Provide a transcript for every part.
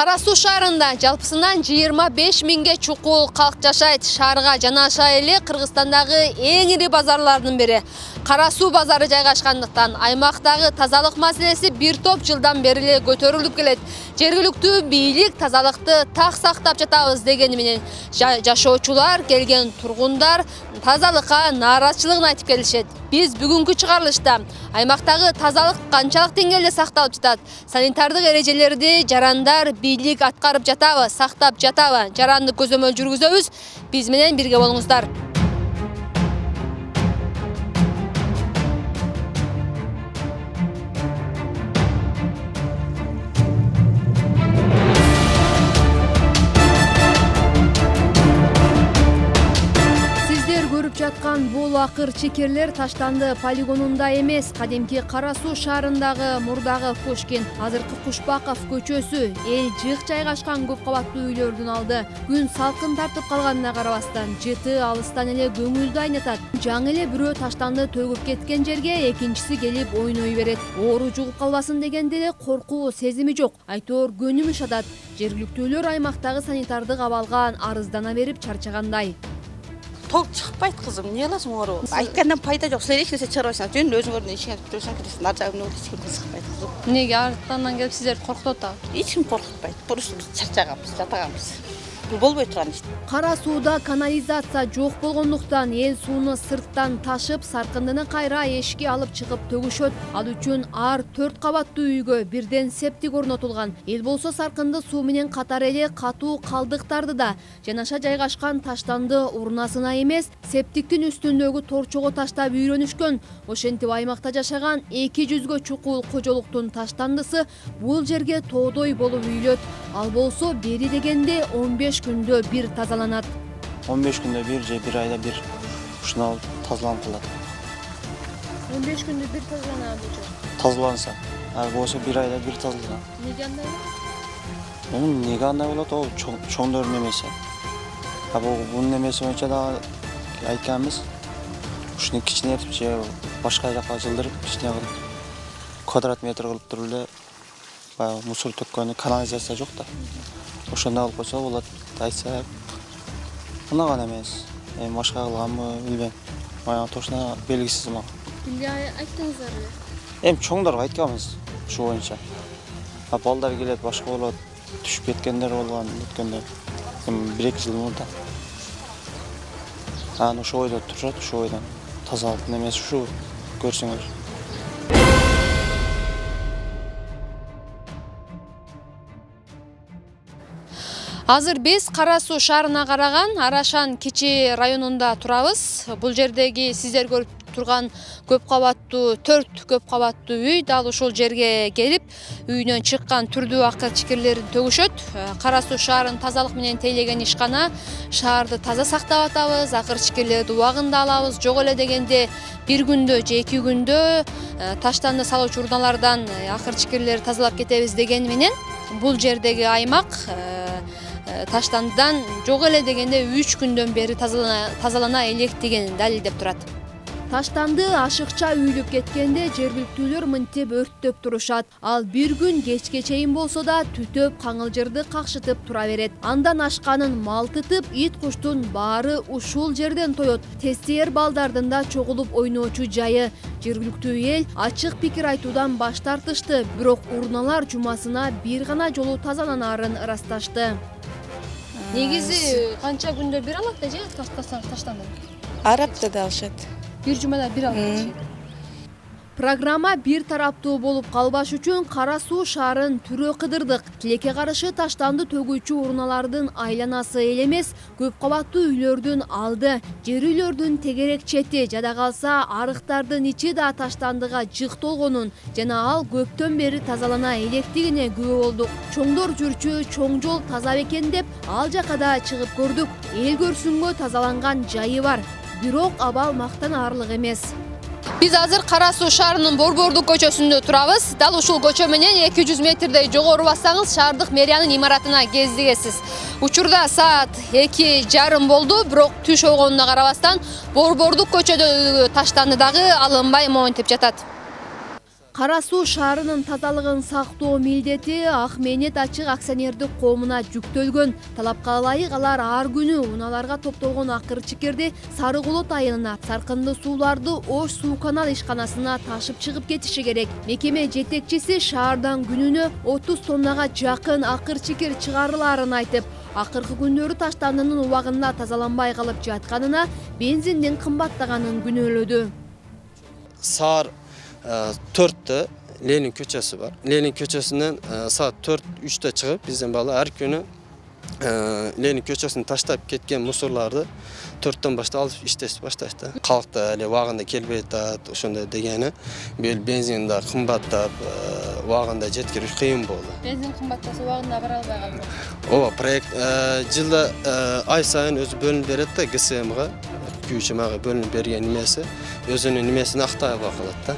Кара Суу шаарында жалпысынан 25 миңге чукул калк жашайт. Шаарга жанаша эле Кыргызстандагы эң ири базарлардын бири. Кара Суу базары жайгашкандыктан аймактагы тазалык маселеси бир топ жылдан бери эле көтөрүлүп келет. Жергиликтүү бийлик тазалыкты так сактап жатабыз дегени менен жашоочулар, келген тургундар тазалыкка нааразычылыгын айтып келишет. Биз бүгүнкү чыгарылышта аймактагы тазалык канчалык деңгээлде сакталып жатат, санитардык эрежелерди жарандар бийлик аткарып жатабы, сактап жатабы, жаранды көзөмөл жүргүзөбүз. Биз менен бирге болуңуздар. Жаткан бул акыр чекерлер Таштанды полигонунда эмес, кадимки Кара Суу шаарындагы мурдагы Пушкин, азыркы Кушбаков көчөсү эл жык жайгашкан көп кабаттуу үйлөрдүн алды. Күн салкын тартып калганына карабастан, жыты алыстан эле көңүлдү айнатат. Жаңы эле бирөө таштанды төгүп кеткен жерге экинчиси келип ойной берет. Оору жугуп калбасын дегенде эле коркуу сезими жок. Айтор көнүм шатат. Жергиликтүүлөр аймактагы санитардык абалга арыздана берип чарчагандай. Ток чыкпайт кызым, эмне кыласың оору? Айткандан пайда жок. Силер эч нерсе чыгарып атасың. Жөн өзүңөрдүн ишиңе жүрсөң кетесиң. Ар жагын эч ким кызыкпайт кызым. Неге арттан келип сиздерди коркутуп атабы? Эч ким коркутпайт. Просто биз чарчаганбыз, жатаганбыз. Бул болбой турган иш. Кара Сууда канализация жок болгондуктан эл сууну сырттан ташып, саркындыны кайра эшикке алып чыгып төгүшөт. Ал үчүн ар 4 кабаттуу үйгө бирден септик орнотулган. Эл болсо саркынды суу менен катар эле катуу калдыктарды да жанаша жайгашкан таштанды урнасына эмес, септиктин үстүндөгү торчого таштап үйрөнүшкөн. Ошентип аймакта жашаган 200гө чукул кожолуктун таштандысы бул жерге тоодой болуп үйлөт. Ал болсо бери дегенде 15 күндө бир тазаланат. 15 күндө бир же бир айда бир ушуну тазаланып калат. 15 күндө бир тазаланат бул жер. Тазаланса, болсо бир айда бир тазаланат. Неге андай болот? Неге андай болот? Ол чоңдордун немеси. Бунун немеси боюнча да айтканбыз. Ушуну кичинетип же башка жака жылдырып, кичине кылып квадрат метр кылып туруп эле баягы мусор төккөнү канализация жок да. Ошондой кылып койсо болот айтса. Унаган эмес. Башка кылганбы билбейм. Баягы точно белгисиз мага. Кимге айттыңыздар эле? Чоңдорго айтканбыз ушу боюнча. Балдар келет, башка болот, түшүп кеткендер болгон өткөндө. 1-2 жыл мурда. Ошо ойдо турушат, ошо ойдон тазалыктын эмеси ушу көрсөңөр. Азыр биз Кара Суу шаарына караган Арашан Кичи районунда турабыз. Бул жердеги сиздер көрүп турган көп кабаттуу 4 көп кабаттуу үй дал ушул жерге келип, үйүнөн чыккан түрдүү акыр чекерлерин төгүшөт. Кара Суу шаарын тазалык менен тейлеген ишкана шаарды таза сактап атабыз, акыр чекерлерди убагында алабыз. Жок эле дегенде бир күндө же 2 күндө таштанды салуучу урналардан акыр чекерлерди тазалап кетебиз деген менен бул жердеги аймак таштандыдан жок эле дегенде 3 күндөн бери тазалана элек деген далилдеп турат. Таштанды ашыкча үйлүп кеткенде жергиликтүүлөр мынтип өрттөп турушат. Ал бир күн кечке чейин болсо да түтөп каңылжырды какшытып тура берет. Андан ашканын малтытып, ит куштун баары ушул жерден тоет. Тестиер балдардын да чогулуп ойноочу жайы. Жергиликтүү эл ачык пикир айтуудан баш тартышты, бирок урналар жумасына бир гана жолу тазаланаарын ырасташты. Негизи канча күндө бир алат да же таштанды? Ар аптада алышат. Бир жумада бир алат. Программа бир тараптуу болуп калбаш үчүн Кара Суу шаарын түрө кыдырдык. Тилекке каршы таштанды төгүүчү урналардын айланасы эл эмес, көп кабаттуу үйлөрдүн алды, жер үйлөрдүн тегерек чети, жада калса арыктардын ичи да таштандыга жык толгонун жана ал көптөн бери тазалана электигине күбө болдук. Чоңдор жүрчү чоң жол таза бекен деп ал жака да чыгып көрдүк. Эл көрсүнгө тазаланган жайы бар, бирок абал мактанаарлык эмес. Биз азыр Кара Суу шаарынын Борбордук көчөсүндө турабыз. Дал ушул көчө менен 200 метрдей жогору бассаңыз шаардык мэриянын имаратына кездигесиз. Учурда саат 2:30 болду, бирок түш болгонуна карабастан Борбордук көчөдөгү таштандыдагы алынбай монтип жатат. Кара Суу шаарынын тазалыгын сактоо милдети Акменет Ачык акционердик коомуна жүктөлгөн. Талапка ылайык алар ар күнү унааларга топтолгон акыр чикерди Сары Колот айылына, саркынды сууларды Ош суу канал ишканасына ташып чыгып кетиши керек. Мекеме жетекчиси шаардан күнүнө 30 тоннага жакын акыр чикер чыгарыларын айтып, акыркы күндөрү таштандынын убагында тазаланбай калып жатканына, бензиндин кымбаттаганын күнөөлөдү. Saat 4'te Lenin köçesi var. Lenin köçesinden saat 4-3'te çıkıp bizden bağlı her günü Lenin köçesini taşlayıp ketken musurlardı 4'ten başta alıp iştesi başlaydı. Kalktı, vağında kelbeydi, şunda degeni. Böyle benzin de kımbattap, vağında jetkiriş kıyım oldu. Benzin kımbattası vağında var albay kaldı. O proyekt yılda ay sayın özü bölünüp beredi de GSM'ga, güçüme bölünüp bergen nimesi, özünün nimesini aktaya bakıladı da.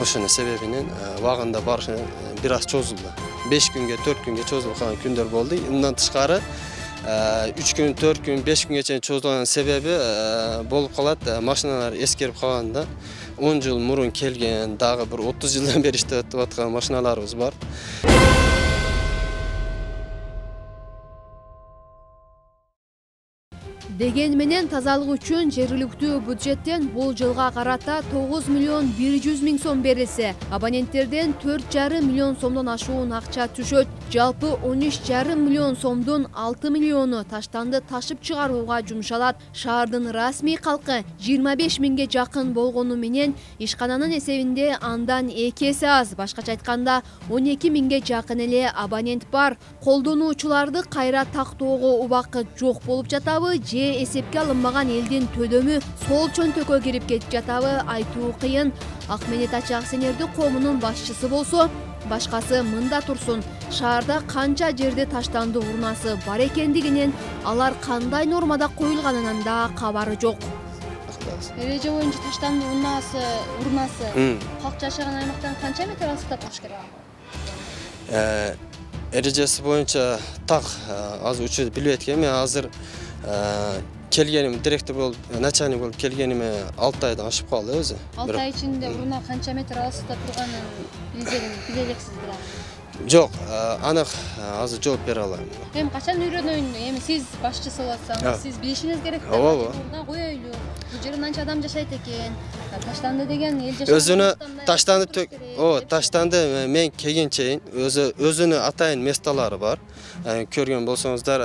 Oşunun sebebinin vağında barışı biraz çözüldü. 5 günge, 4 günge çözülüp kalan günler oldu. Bundan tışkarı 3 gün, 4 gün, 5 gün geçen çözülen sebebi bolup kalat maşinalar eskerip kalanda 10 yıl murun kelgen, dağı bir 30 yıldan beri işletip atkan maşinalarımız var. Деген менен тазалык үчүн жергиликтүү бюджеттен бул жылга карата 9 миллион 100 миң сом берилсе, абоненттерден 4,5 миллион сомдон ашуун акча түшөт. Жалпы 13,5 миллион сомдун 6 миллиону таштанды ташып чыгарууга жумшалат. Шаардын расмий калкы 25 миңге жакын болгону менен ишкананын эсебинде андан 2 эсе аз. Башкача айтканда 12 миңге жакын эле абонент бар. Колдонуучуларды кайра тактоого убакыт жок болуп жатабы же эсепке алынмаган элдин төдөмү сол чөнтөккө кирип кетип жатабы айтуу кыйын. Акменет Ачык акционердик коомунун башчысы болсо, башкасы мында турсун. Шаарда канча жерде таштанды урнасы бар экендигинен, алар кандай нормада коюлганынан да кабары жок. Эреже боюнча таштанды урнасы калк жашаган аймактан канча метр алыстыкта туруш керек? Erejesi boyunca tak az uçuyordu biliyordum. Ben hazır kelgenimi direktör olup, начальник olup kelgenimi 6 aydan aşıp kaldı özü. 6 ay içinde uruna kança metre alısıda turganın bileceksizdir. Yok, anık azı cevap bere alayım. Hem kaçan öğrenöйүн, hem siz başçısı olsanız, siz bilişiniz gerek. Uruna koyuylu, bu yerin anca adam yaşayt eken, taşlandı degen el yaşayt. Özünü taşlandı men kelgençeyin, özünü atayın mestaları var. Көрген болсаңыздар,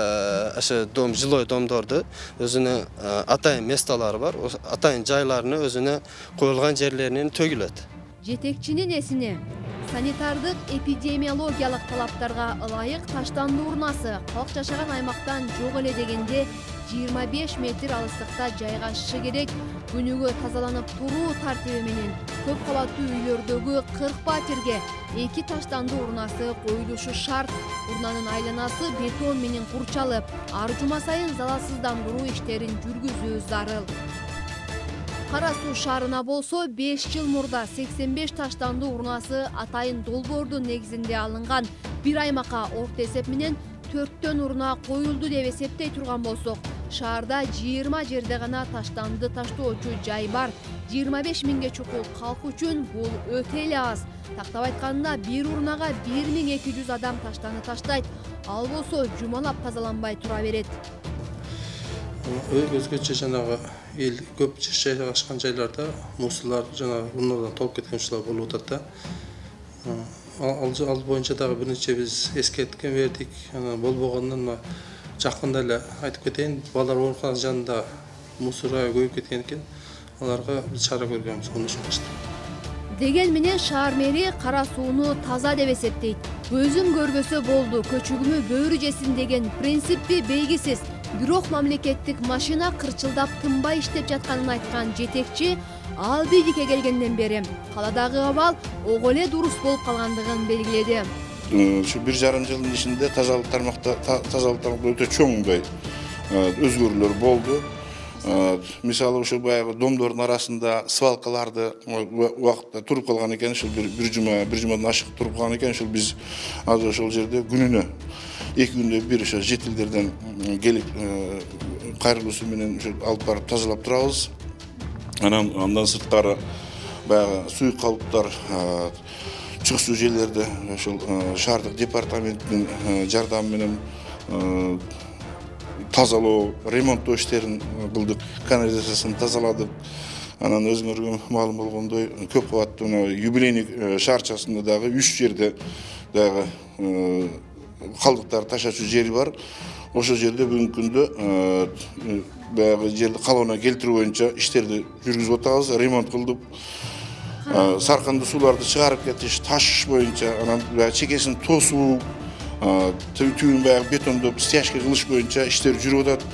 дом жилой домдорду өзүнө атайын месталары бар. Атайын жайларыны өзүнө коюлган жерлеринен төгүлөт. Жетекчинин эсине санитардык эпидемиологиялык талаптарга ылайык таштанды урнасы калк жашаган аймактан жок эле дегенде 25 метр алыстыкта жайгашышы керек. Күнүгө тазаланып туруу тартиби менен көп кабаттуу үйлөрдөгү 40 патерге 2 таштанды урнасы коюлушу шарт. Урнанын айланасы бетон менен курчалып, ар жума сайын залалсыздандыруу иштерин жүргүзүү зарыл. Кара Суу шаарына болсо 5 жыл мурда 85 таштанды урнасы атайын долбоордун негизинде алынган. Бир аймакка орто эсеп менен 4төн урна коюлду деп эсептей турган болсок, шаарда 20 жерде гана таштанды таштоочу жай бар. 25 миңге чукул калк үчүн бул өтө эле аз. Тактап айтканда бир урнага 1200 адам таштанды таштайт. Ал болсо жумалап тазаланбай тура берет. Өзгөчө жанагы эл көп жайгашкан жайларда мусурлар жанагы урнардан толуп кеткен учурлар болуп атат да. Ал боюнча дагы бир нече биз эскерткен бердик. Болбогондон жакында эле айтып кетейин, балдар ооруканасы жанында мусорга көйүп кеткен экен. Аларга биз чара көргөнбүз, onu düşünmüştük. Деген менен шаар мэри Кара Сууну таза деп эсептейт. Өзүм көрбөсө болду, көчүгүмү бөөрү жесин деген принципи белгисиз. Бирок мамлекеттик машина кырчылдап тынбай иштеп жатканын айткан жетекчи ал бийликке келгенден бери каладагы абал ого эле дурус болуп калгандыгын белгиледи. Şu 1,5 жылдын ичинде тазалык тармакта өтө чоң өзгөрүүлөр болду. Мисалы ошо баягы домдордун арасында свалкаларды убакытта туруп калган экен, ошол бир жумадан ашык туруп калган экен. Ошол биз азыр ошол жерде күнүнө 2 күндө бир ошо жет илдерден келип кайрылуусу менен алып барып тазалап турабыз. Андан сырткары баягы суюк калыптар чыгышуу жерлерде ошол шаардык департаменттин жардамы менен тазалоо, ремонттоо иштерин кылдык, канализациясын тазаладык. Анан өзүңөргө маалым болгондой, көп кабаттуу юбилейный шаарчасында дагы 3 жерде дагы калдыктар ташачуу жери бар. Ошол жерде бүгүнкү күндө баягы жерди калыбына келтирүү боюнча иштерди жүргүзүп атабыз, ремонт кылдык. Саркынды сууларды чыгарып кетиш, ташыш боюнча, анан чекесин тосуу, түйүн баягы бетондоп стяжка кылыш боюнча иштер жүрүп атат.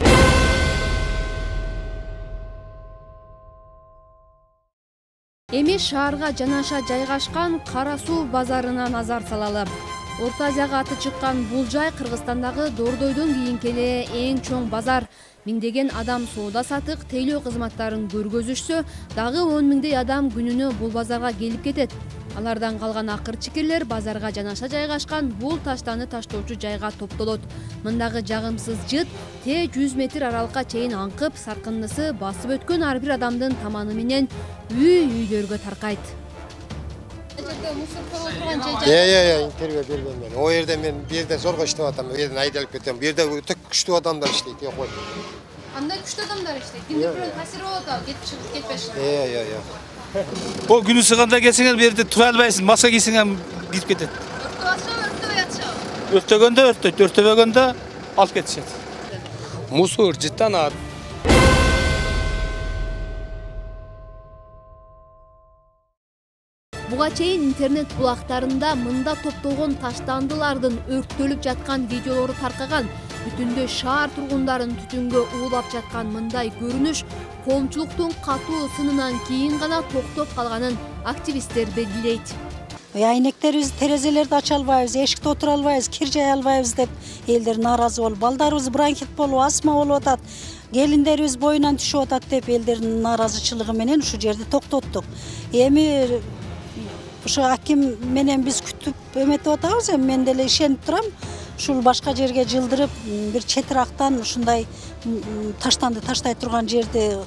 Эми шаарга жанаша жайгашкан Кара суу базарына назар салалы. Орто Азияга аты чыккан бул жай Кыргызстандагы Дордойдон кийинки эле эң чоң базар. Миңдеген адам соода сатык, тейлөө кызматтарын көргөзүшсө, дагы 10 миңдей адам күнүнө бул базарга келип кетет. Алардан калган акыр чикирлер базарга жанаша жайгашкан бул таштаны таштоочу жайга топтолот. Мындагы жагымсыз жыт те 100 метр аралыкка чейин аңкып, саркындысы басып өткөн ар бир адамдын таманы менен үйлөргө таркайт. Интервью берген мен. О жерде мен бу жерде зорго иштеп атам, бу жерден айдалып кетем. Бу жерде өтө күчтүү адамдар иштейт, кой. Кандай күчтүү адамдар иштейт? Кимге бирөө таасири болот ал, кетип чыгып кетпешин. О күнү сыганда келсеңер бу жерде тура албайсың, маска кийсең кирип кетет. Өртөбөй атышабы? Өртөгөндө өртөйт, өртөбөгөндө алып кетишет. Мусор жыттанат. Буга чейин интернет булактарында мында топтолгон таштандылардын өрттөлүп жаткан видеолору таркаган. Бүтүндөй шаар тургундарын түтүнгө уулап жаткан мындай көрүнүш коомчулуктун катуу сынынан кийин гана токтоп калганын активисттер белгилейт. Айнектерибиз, терезелерди ача албайбыз, эшикте отура албайбыз, кир жая албайбыз деп элдер нааразы болуп, балдарыбыз бронхит болуп, астма болуп атат, келиндерибиз боюнан түшүп атат деп элдердин нааразычылыгы менен ушул жерди токтоттук. Эми ошо аким менен биз күтүп эметип атабыз, эми мен деле ишенип турам. Ушул башка жерге жылдырып, бир четирактан ушундай таштанды таштай турган жерди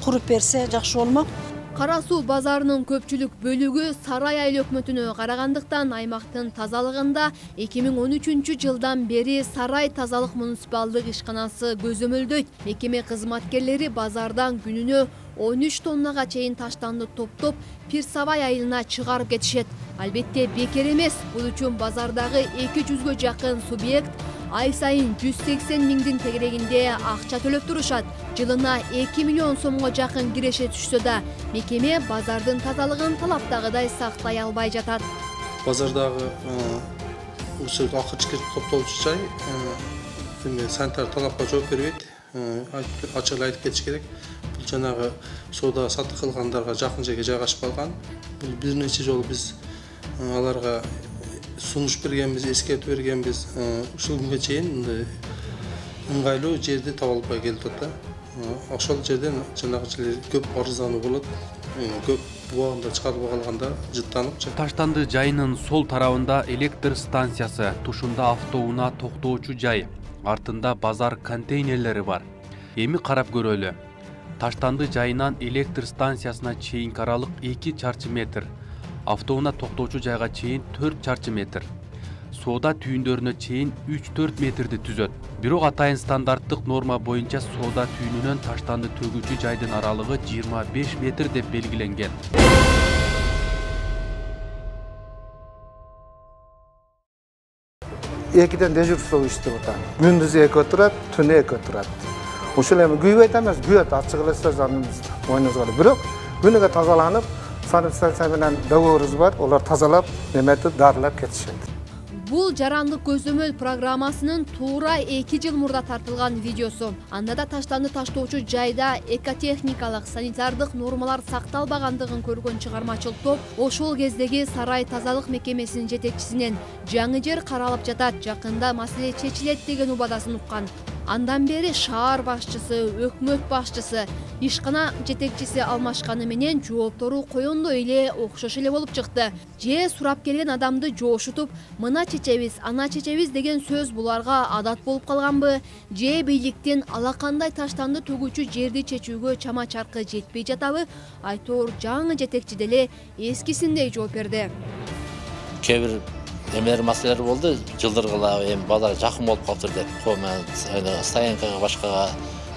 куруп берсе жакшы болмок. Кара суу базарынын көпчүлүк бөлүгү Сарай айыл өкмөтүнө карагандыктан аймактын тазалыгында 2013 жылдан бери Сарай тазалык муниципалдык ишканасы көзөмөлдөйт. Мекеме кызматкерлери базардан күнүнө 13 тоннага чейин таштанды топтоп Пирсабай айылына чыгарып кетишет. Албетте бекер эмес, бул үчүн базардагы 200гө жакын субъект ай сайын 180 миңдин тегерегинде акча төлөп турушат. Жылына 2 миллион сомго жакын киреше түшсө да, мекеме базардын тазалыгын талаптагыдай сактай албай жатат. Базардагы ушул акыркы топтолчу жай санитар талапка жооп бербейт. Ачык айтып кетиш керек. Бул жанагы соода сатык кылгандарга жакын жерге жайгашып калган. Бул бир нече жолу биз аларга сунуш бергенбиз, эскертип бергенбиз. Ушул күнгө чейин мындай ыңгайлуу жерди таба албай келип атат. Ошол жерден жанагы көп арыздануу болот. Көп убагында чыгарылып калганда жыттанып. Таштанды жайынын сол тарабында электр станциясы, тушунда автоунаа токтоочу жай, артында базар контейнерлери бар. Эми карап көрөлү. Таштанды жайынан электр станциясына чейин аралык 2 чарчы метр, автоунаа токтоочу жайга чейин 4 чарчы метр, соода түйүндөрүнө чейин 3-4 метрди түзөт. Бирок атайын стандарттык норма боюнча соода түйүнүнөн таштанды төгүүчү жайдын аралыгы 25 метр деп белгиленген. Экиден дежурство иштеп атат. Күндүз 2 отурат, түнү 2 отурат. Ушул эми күйбөйт эмес, күйөт, ачык эле жаныбыз ойнубузга. Бирок күнүгө тазаланып, санитария менен договорубуз бар, олар тазалап, неметип, дарылап кетишет. Бул жарандык көзөмөл программасынын туура 2 жыл мурда тартылган видеосу. Анда да таштанды таштоочу жайда экотехникалык, санитардык нормалар сакталбагандыгын көргөн чыгармачыл топ ошол кездеги Сарай тазалык мекемесинин жетекчисинен жаңы жер каралып жатат, жакында маселе чечилет деген убадасын уккан. Андан бери шаар башчысы, өкмөт башчысы, ишкана жетекчиси алмашканы менен жооптору коёндой эле окшош эле болуп чыкты. Же сурап келген адамды жоошутуп, мына чечебиз, ана чечебиз деген сөз буларга адат болуп калганбы? Же бийликтен алакандай таштанды төгүүчү жерди чечүүгө чама чаркы жетпей жатабы? Айтор жаңы жетекчи деле эскисиндей жооп берди. Кээ бир эмелер маселелер болду, жылдыргыла эми базар жакын болуп калыптыр деп, стоянкага башкага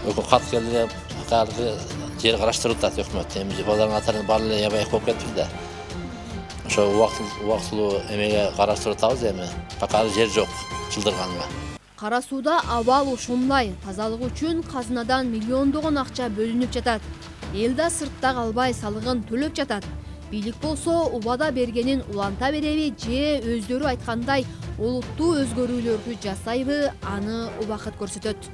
өкмөт кат келди, кайры жер караштырып атат өкмөт. Эми базардын атарын баары эле ябай коюп кетти да. Ошо убактылуу эмеге караштырып атабыз эми. Пока жер жок жылдырганга. Кара сууда абал ушундай. Тазалык үчүн казынадан миллиондогон акча бөлүнүп жатат. Эл да сыртта калбай салыгын төлөп жатат. Бийлик болсо убада бергенин уланта береби же өздөрү айткандай олуттуу өзгөрүүлөрдү жасайбы, аны убакыт көрсөтөт.